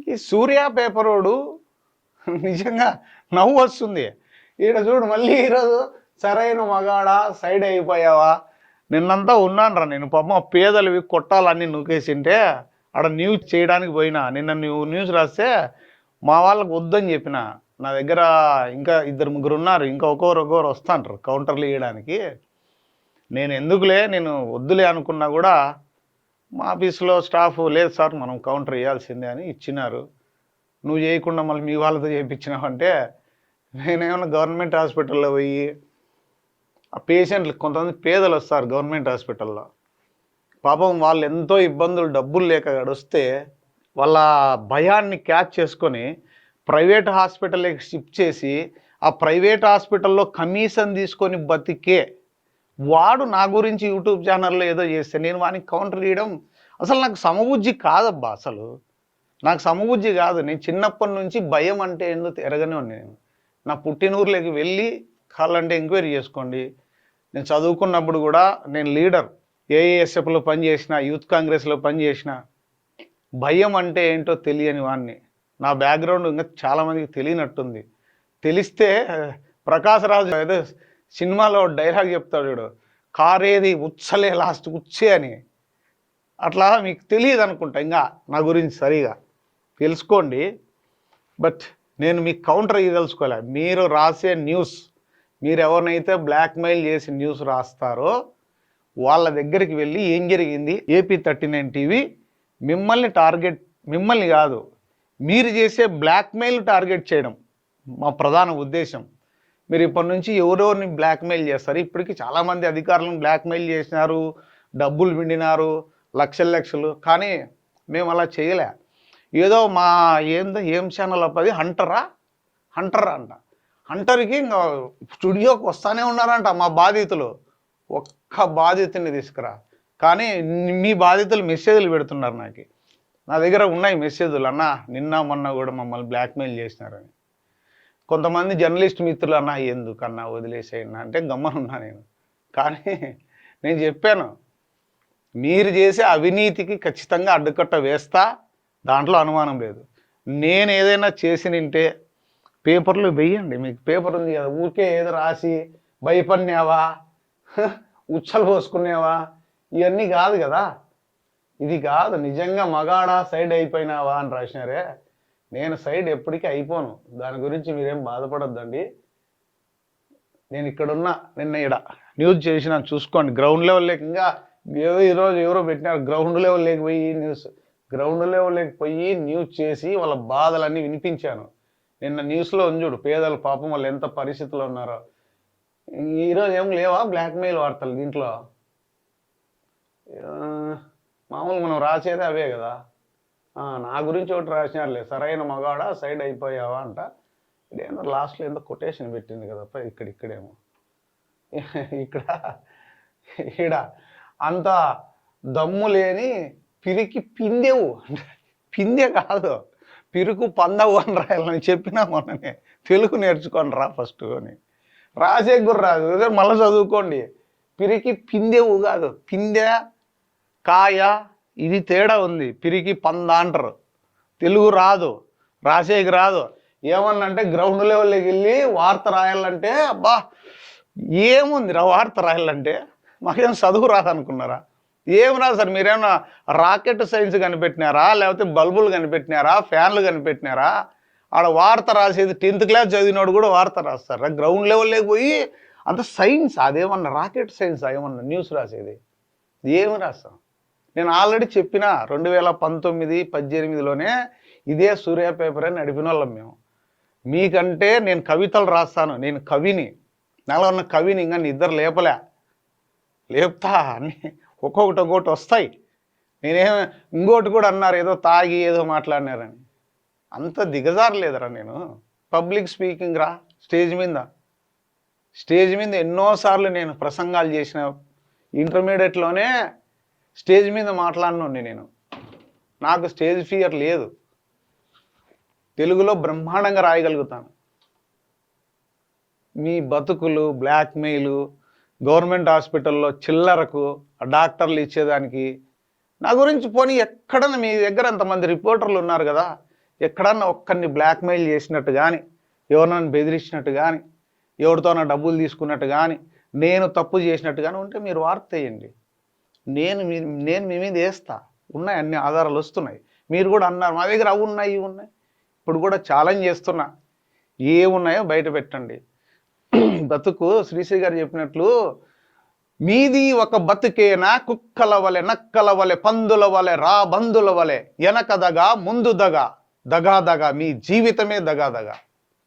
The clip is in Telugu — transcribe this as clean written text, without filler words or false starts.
ఈ సూర్య పేపరోడు నిజంగా నవ్వు వస్తుంది. ఈడ చూడు మళ్ళీ ఈరోజు సరైన మగాడా సైడ్ అయిపోయావా. నిన్నంతా ఉన్నాను రా నేను, పాపం పేదలవి కొట్టాలన్నీ నూకేసింటే ఆడ న్యూస్ చేయడానికి పోయినా. నిన్న నువ్వు న్యూస్ రాస్తే మా వాళ్ళకు వద్దని చెప్పిన. నా దగ్గర ఇంకా 2-3 ఉన్నారు, ఇంకా ఒక్కొక్కరు వస్తాంటారు కౌంటర్లు ఇవ్వడానికి. నేను ఎందుకులే, నేను వద్దులే అనుకున్నా కూడా మా ఆఫీస్లో స్టాఫ్ లేదు సార్ మనం కౌంటర్ ఇవ్వాల్సిందే అని ఇచ్చినారు. నువ్వు చేయకుండా మళ్ళీ మీ వాళ్ళతో చేయించినావంటే నేనేమన్నా గవర్నమెంట్ హాస్పిటల్లో పోయి ఆ పేషెంట్లు కొంతమంది పేదలు వస్తారు గవర్నమెంట్ హాస్పిటల్లో, పాపం వాళ్ళు ఎంతో ఇబ్బందులు డబ్బులు లేక గడిస్తే వాళ్ళ భయాన్ని క్యాచ్ చేసుకొని ప్రైవేట్ హాస్పిటల్కి షిఫ్ట్ చేసి ఆ ప్రైవేట్ హాస్పిటల్లో కమిషన్ తీసుకొని బతికే వాడు నా గురించి యూట్యూబ్ ఛానల్లో ఏదో చేస్తే నేను వానికి కౌంటర్ ఇవ్వడం అసలు నాకు సమబుద్ధి కాదబ్బా. అసలు నాకు సమబుద్ధి కాదు. నేను చిన్నప్పటి నుంచి భయం అంటే ఎందుకు ఎరగనే నేను. నా పుట్టినూరులోకి వెళ్ళి కావాలంటే ఎంక్వైరీ చేసుకోండి. నేను చదువుకున్నప్పుడు కూడా నేను లీడర్ ఏఏఎస్ఎఫ్లో పనిచేసిన, యూత్ కాంగ్రెస్లో పనిచేసిన. భయం అంటే ఏంటో తెలియని వాడిని. నా బ్యాక్గ్రౌండ్ ఇంకా చాలామందికి తెలియనట్టుంది. తెలిస్తే ప్రకాశరాజు ఏదో సినిమాలో డైలాగ్ చెప్తాడు చూడు, కారేది ఉచ్చలే లాస్ట్ ఉచ్చే అని. అట్లా మీకు తెలియదు అనుకుంటా ఇంకా నా గురించి సరిగా తెలుసుకోండి. బట్ నేను మీకు కౌంటర్ ఇవ్వదలుచుకోలే. మీరు రాసే న్యూస్, మీరు ఎవరినైతే బ్లాక్మెయిల్ చేసి న్యూస్ రాస్తారో వాళ్ళ దగ్గరికి వెళ్ళి ఏం జరిగింది, AP39 టీవీ మిమ్మల్ని టార్గెట్, మిమ్మల్ని కాదు మీరు చేసే బ్లాక్మెయిల్ టార్గెట్ చేయడం మా ప్రధాన ఉద్దేశం. మీరు ఇప్పటి నుంచి ఎవరెవరిని బ్లాక్మెయిల్ చేస్తారు. ఇప్పటికీ చాలామంది అధికారులను బ్లాక్మెయిల్ చేసినారు, డబ్బులు విండినారు, లక్షలు. కానీ మేము అలా చేయలే. ఏదో మా ఏం ఛానల్ అప్పది హంటర్ అంట. హంటర్కి ఇంకా స్టూడియోకి వస్తూనే ఉన్నారంట మా బాధితులు. ఒక్క బాధితుని తీసుకురా, కానీ మీ బాధితులు మెసేజ్లు పెడుతున్నారు నాకు. నా దగ్గర ఉన్నాయి మెసేజ్లు, అన్న నిన్న మొన్న కూడా మమ్మల్ని బ్లాక్మెయిల్ చేసినారని. కొంతమంది జర్నలిస్ట్ మిత్రులు అన్న ఎందుకన్నా వదిలేసేయన్నా అంటే గమ్మనున్నా నేను. కానీ నేను చెప్పాను, మీరు చేసే అవినీతికి ఖచ్చితంగా అడ్డుకట్ట వేస్తా, దాంట్లో అనుమానం లేదు. నేను ఏదైనా చేసి నింటే పేపర్లు వెయ్యండి, మీకు పేపర్ ఉంది కదా, ఊరికే ఏదో రాసి భయపడినావా, ఉచ్చలు పోసుకునేవా, ఇవన్నీ కాదు కదా. ఇది కాదు, నిజంగా మగాడా సైడ్ అయిపోయినావా అని రాసినారే. నేను సైడ్ ఎప్పటికీ అయిపోను, దాని గురించి మీరేం బాధపడొద్దండి. నేను ఇక్కడున్నా, నిన్న ఇక్కడ న్యూస్ చేసిన చూసుకోండి. గ్రౌండ్ లెవెల్లోకి ఇంకా ఈరోజు ఎవరో పెట్టినారు, గ్రౌండ్ లెవెల్లోకి పోయి గ్రౌండ్ లెవెల్లోకి పోయి న్యూస్ చేసి వాళ్ళ బాధలన్నీ వినిపించాను. నిన్న న్యూస్లో ఉంది చూడు, పేదలు పాపం వాళ్ళు ఎంత పరిస్థితుల్లో ఉన్నారో. ఈరోజు ఏం లేవా బ్లాక్మెయిల్ వార్తలు దీంట్లో? మామూలు మనం రాసేదే అవే కదా. నా గురించి ఒకటి రాసినారులే, సరైన మగాడా సైడ్ అయిపోయావా అంట. ఇదేమో లాస్ట్లో ఏందో కొటేషన్ పెట్టింది కదప్ప, ఇక్కడేమో ఈడ అంత దమ్ము లేని పిరికి పిందెవు, పిందె కాదు పిరుకు పందవు అని రాయాలని చెప్పినా మొన్ననే. తెలుగు నేర్చుకోండి రా ఫస్ట్ అని. రాసే గుర్ర రాదు, మళ్ళీ చదువుకోండి. పిరికి పిందెవు కాదు, పిందె కాయ, ఇది తేడా ఉంది. పిరికి పంద అంటారు. తెలుగు రాదు, రాసేకి రాదు. ఏమన్నంటే గ్రౌండ్ లెవెల్లోకి వెళ్ళి వార్త రాయాలంటే అబ్బా ఏముంది రా వార్త రాయాలంటే, మాకేం చదువు రాదనుకున్నారా? ఏం రాదు సార్, మీరేమన్నా రాకెట్ సైన్స్ కనిపెట్టినారా, లేకపోతే బల్బులు కనిపెట్టినారా, ఫ్యాన్లు కనిపెట్టినారా? ఆడ వార్త రాసేది 10th క్లాస్ చదివినోడు కూడా వార్త రాస్తారా? గ్రౌండ్ లెవెల్లోకి పోయి అంత సైన్స్, అదేమన్నా రాకెట్ సైన్స్ ఏమన్నా న్యూస్ రాసేది? ఏమి రాస్తాం? నేను ఆల్రెడీ చెప్పిన 2019-18లోనే ఇదే సూర్య పేపర్ అని నడిపిన వాళ్ళం మేము. మీకంటే నేను కవితలు రాస్తాను, నేను కవిని, నాలో ఉన్న కవిని ఇంకా నిద్ర లేపుతా అన్నీ ఒక్కొక్కటి వస్తాయి. ఇంకోటి కూడా అన్నారు, ఏదో తాగి ఏదో మాట్లాడినారని. అంత దిగజారలేదురా నేను. పబ్లిక్ స్పీకింగ్ రా, స్టేజ్ మీద ఎన్నోసార్లు నేను ప్రసంగాలు చేసిన. ఇంటర్మీడియట్లోనే స్టేజ్ మీద మాట్లాడినండి నేను. నాకు స్టేజ్ ఫియర్ లేదు. తెలుగులో బ్రహ్మాండంగా రాయగలుగుతాను. మీ బతుకులు బ్లాక్మెయిలు, గవర్నమెంట్ హాస్పిటల్లో చిల్లరకు డాక్టర్లు ఇచ్చేదానికి నా గురించి పోనీ ఎక్కడన్నా మీ దగ్గర అంతమంది రిపోర్టర్లు ఉన్నారు కదా, ఎక్కడన్నా ఒక్కరిని బ్లాక్మెయిల్ చేసినట్టు కానీ, ఎవరినైనా బెదిరించినట్టు కానీ, ఎవరితోనో డబ్బులు తీసుకున్నట్టు కానీ, నేను తప్పు చేసినట్టు కానీ ఉంటే మీరు వార్త వేయండి. నేను మీ మీద వేస్తా. ఉన్నాయి, అన్ని ఆధారాలు వస్తున్నాయి. మీరు కూడా అన్నారు మా దగ్గర అవి ఉన్నాయి ఇవి ఉన్నాయి. ఇప్పుడు కూడా ఛాలెంజ్ చేస్తున్నా, ఏమున్నాయో బయట పెట్టండి. బతుకు శ్రీశ్రీ గారు చెప్పినట్లు మీది ఒక బతుకేనా కుక్కల వలె నక్కల వలె పందుల వలె బందుల వలె వెనక దగా ముందు దగా దగా దగా మీ జీవితమే దగా దగా.